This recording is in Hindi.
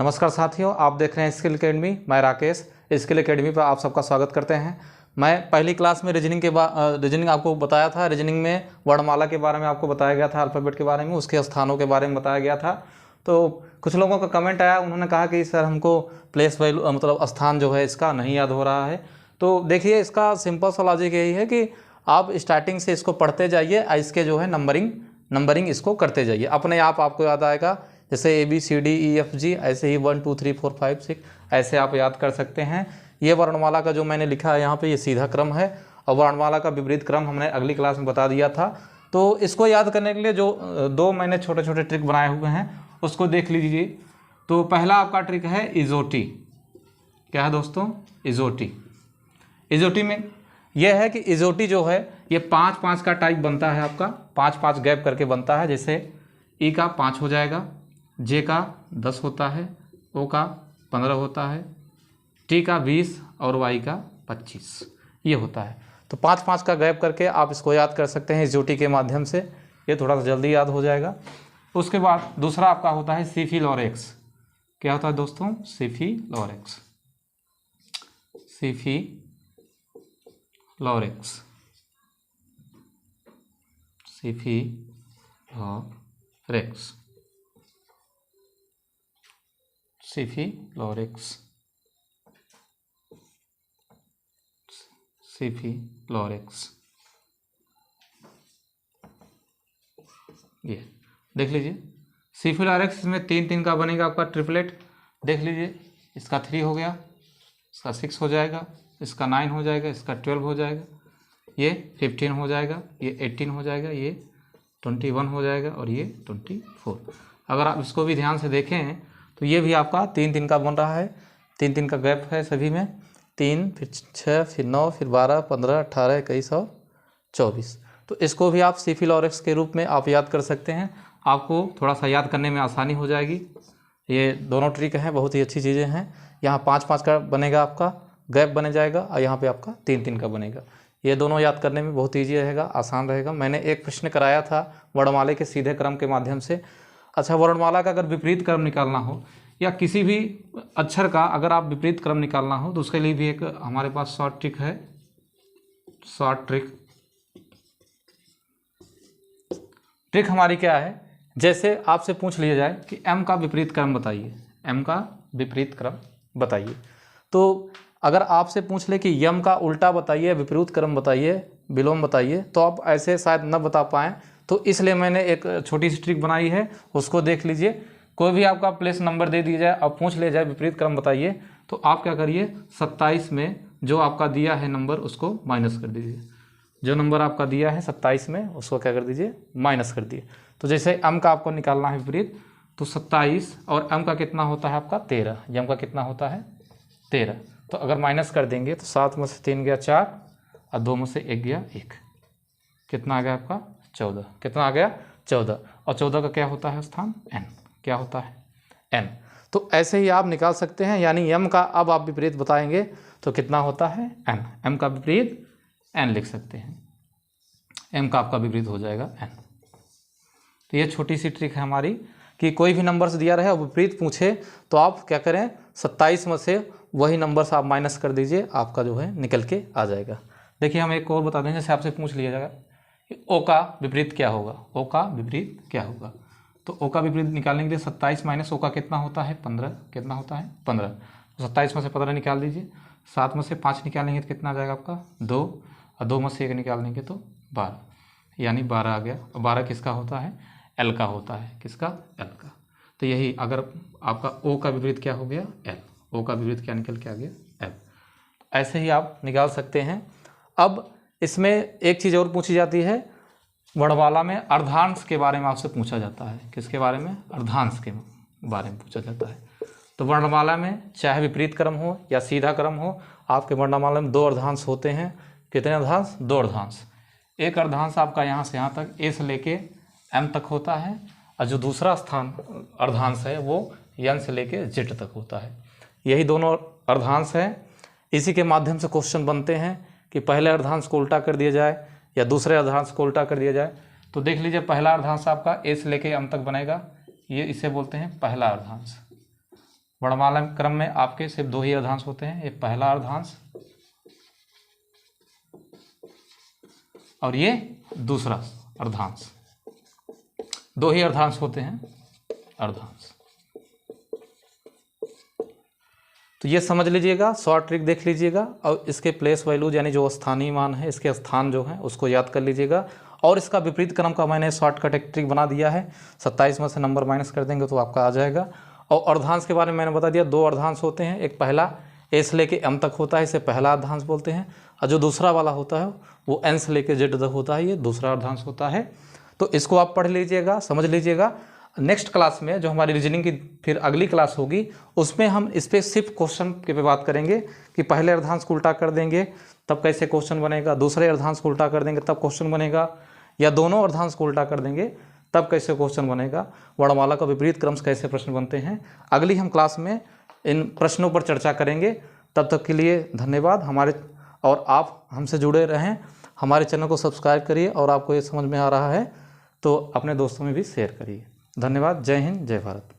नमस्कार साथियों, आप देख रहे हैं स्किल एकेडमी। मैं राकेश स्किल एकेडमी पर आप सबका स्वागत करते हैं। मैं पहली क्लास में रीजनिंग आपको बताया था। रीजनिंग में वर्णमाला के बारे में आपको बताया गया था, अल्फ़ाबेट के बारे में, उसके स्थानों के बारे में बताया गया था। तो कुछ लोगों का कमेंट आया, उन्होंने कहा कि सर हमको प्लेस वैल्यू मतलब स्थान जो है इसका नहीं याद हो रहा है। तो देखिए, इसका सिंपल सा लॉजिक यही है कि आप स्टार्टिंग से इसको पढ़ते जाइए, इसके जो है नंबरिंग इसको करते जाइए, अपने आप आपको याद आएगा। जैसे ABCDEFG, ऐसे ही 1 2 3 4 5 6 ऐसे आप याद कर सकते हैं। ये वर्णमाला का जो मैंने लिखा है यहाँ पे, ये सीधा क्रम है, और वर्णमाला का विपरीत क्रम हमने अगली क्लास में बता दिया था। तो इसको याद करने के लिए जो दो मैंने छोटे छोटे ट्रिक बनाए हुए हैं उसको देख लीजिए। तो पहला आपका ट्रिक है इजोटी। क्या है दोस्तों? इजोटी। इजोटी में यह है कि इजोटी जो है ये 5-5 का टाइप बनता है, आपका 5-5 गैप करके बनता है। जैसे ई का 5 हो जाएगा, जे का 10 होता है, ओ का 15 होता है, टी का 20 और वाई का 25 ये होता है। तो 5-5 का गैप करके आप इसको याद कर सकते हैं इजोटी के माध्यम से। ये थोड़ा सा जल्दी याद हो जाएगा। उसके बाद दूसरा आपका होता है सिफिलोरेक्स। क्या होता है दोस्तों? सिफिलोरेक्स। सिफिलोरेक्स। सिफिलोरेक्स। सिफिलोरेक्स। सिफिलोरेक्स। ये देख लीजिए, सिफिलोरेक्स में 3-3 का बनेगा आपका ट्रिपलेट। देख लीजिए, इसका 3 हो गया, इसका 6 हो जाएगा, इसका 9 हो जाएगा, इसका 12 हो जाएगा, ये 15 हो जाएगा, ये 18 हो जाएगा, ये 21 हो जाएगा और ये 24। अगर आप इसको भी ध्यान से देखें तो ये भी आपका 3-3 का बन रहा है। 3-3 का गैप है सभी में। 3 फिर 6 फिर 9 फिर 12 15 18 21 और 24। तो इसको भी आप सिफिलोरेक्स के रूप में आप याद कर सकते हैं। आपको थोड़ा सा याद करने में आसानी हो जाएगी। ये दोनों ट्रिक हैं, बहुत ही अच्छी चीज़ें हैं। यहाँ 5-5 का बनेगा, आपका गैप बने जाएगा, और यहाँ पे आपका 3-3 का बनेगा। ये दोनों याद करने में बहुत ईजी रहेगा, आसान रहेगा। मैंने एक प्रश्न कराया था वर्णमाला के सीधे क्रम के माध्यम से। अच्छा, वर्णमाला का अगर विपरीत क्रम निकालना हो या किसी भी अक्षर का अगर आप विपरीत क्रम निकालना हो तो उसके लिए भी एक हमारे पास शॉर्ट ट्रिक है। शॉर्ट ट्रिक हमारी क्या है? जैसे आपसे पूछ लिया जाए कि m का विपरीत क्रम बताइए, m का विपरीत क्रम बताइए। तो अगर आपसे पूछ ले कि यम का उल्टा बताइए, विपरीत क्रम बताइए, विलोम बताइए, तो आप ऐसे शायद न बता पाएँ। तो इसलिए मैंने एक छोटी सी ट्रिक बनाई है, उसको देख लीजिए। कोई भी आपका प्लेस नंबर दे दिया जाए और पूछ ले जाए विपरीत क्रम बताइए, तो आप क्या करिए, 27 में जो आपका दिया है नंबर उसको माइनस कर दीजिए। जो नंबर आपका दिया है 27 में उसको क्या कर दीजिए, माइनस कर दिए। तो जैसे m का आपको निकालना है विपरीत, तो 27 और m का कितना होता है आपका 13, m का कितना होता है 13। तो अगर माइनस कर देंगे तो 7 में से 3 गया 4 और 2 में से 1 गया 1, कितना आ गया आपका 14। कितना आ गया 14, और 14 का क्या होता है स्थान? n। क्या होता है? n। तो ऐसे ही आप निकाल सकते हैं, यानी m का अब आप विपरीत बताएंगे तो कितना होता है n। m का विपरीत n लिख सकते हैं, m का आपका विपरीत हो जाएगा n। तो ये छोटी सी ट्रिक है हमारी कि कोई भी नंबर्स दिया रहे और विपरीत पूछे तो आप क्या करें, 27 में से वही नंबर्स आप माइनस कर दीजिए, आपका जो है निकल के आ जाएगा। देखिए, हम एक और बता दें, जैसे आपसे पूछ लिया जाएगा कि ओ का विपरीत क्या होगा, ओ का विपरीत क्या होगा। तो ओ का विपरीत निकालने के लिए 27 माइनस ओ का कितना होता है 15। कितना होता है 15। तो 27 में से 15 निकाल दीजिए। 7 में से 5 निकालेंगे तो कितना आ जाएगा आपका 2, और 2 में से 1 निकाल देंगे तो 12, यानी 12 आ गया। और 12 किसका होता है? एल का होता है। किसका? एल का। तो यही अगर आपका ओ का विपरीत क्या हो गया? एल। ओ का विपरीत क्या निकल के आ गया? एल। ऐसे ही आप निकाल सकते हैं। अब इसमें एक चीज़ और पूछी जाती है, वर्णमाला में अर्धांश के बारे में आपसे पूछा जाता है। किसके बारे में? अर्धांश के बारे में पूछा जाता है। तो वर्णमाला में चाहे विपरीत क्रम हो या सीधा क्रम हो, आपके वर्णमाला में 2 अर्धांश होते हैं। कितने अर्धांश? 2 अर्धांश। एक अर्धांश आपका यहाँ से यहाँ तक ए से लेके एम तक होता है, और जो दूसरा स्थान अर्धांश है वो एन से लेके जेड तक होता है। यही दोनों अर्धांश हैं। इसी के माध्यम से क्वेश्चन बनते हैं कि पहले अर्धांश को उल्टा कर दिया जाए या दूसरे अर्धांश को उल्टा कर दिया जाए। तो देख लीजिए, पहला अर्धांश आपका ए से लेके एम तक बनेगा, ये इसे बोलते हैं पहला अर्धांश। वर्णमाला क्रम में आपके सिर्फ 2 ही अर्धांश होते हैं, एक पहला अर्धांश और ये दूसरा अर्धांश, 2 ही अर्धांश होते हैं अर्धांश। तो ये समझ लीजिएगा, शॉर्ट ट्रिक देख लीजिएगा और इसके प्लेस वैल्यूज यानी जो स्थानीय मान है, इसके स्थान जो है उसको याद कर लीजिएगा। और इसका विपरीत क्रम का मैंने शॉर्टकट एक ट्रिक बना दिया है, 27 में से नंबर माइनस कर देंगे तो आपका आ जाएगा। और अर्धांश के बारे में मैंने बता दिया, 2 अर्धांश होते हैं, एक पहला ए से लेके एम तक होता है, इसे पहला अर्धांश बोलते हैं, और जो दूसरा वाला होता है वो एन से लेके जेड तक होता है, ये दूसरा अर्धांश होता है। तो इसको आप पढ़ लीजिएगा, समझ लीजिएगा। नेक्स्ट क्लास में जो हमारी रीजनिंग की फिर अगली क्लास होगी उसमें हम इस पर सिर्फ क्वेश्चन के पे बात करेंगे कि पहले अर्धांश को उल्टा कर देंगे तब कैसे क्वेश्चन बनेगा, दूसरे अर्धांश को उल्टा कर देंगे तब क्वेश्चन बनेगा, या दोनों अर्धांश को उल्टा कर देंगे तब कैसे क्वेश्चन बनेगा, वर्णमाला का विपरीत क्रम से कैसे प्रश्न बनते हैं। अगली हम क्लास में इन प्रश्नों पर चर्चा करेंगे। तब तक के लिए धन्यवाद। हमारे और आप हमसे जुड़े रहें, हमारे चैनल को सब्सक्राइब करिए और आपको ये समझ में आ रहा है तो अपने दोस्तों में भी शेयर करिए। धन्यवाद। जय हिंद, जय भारत।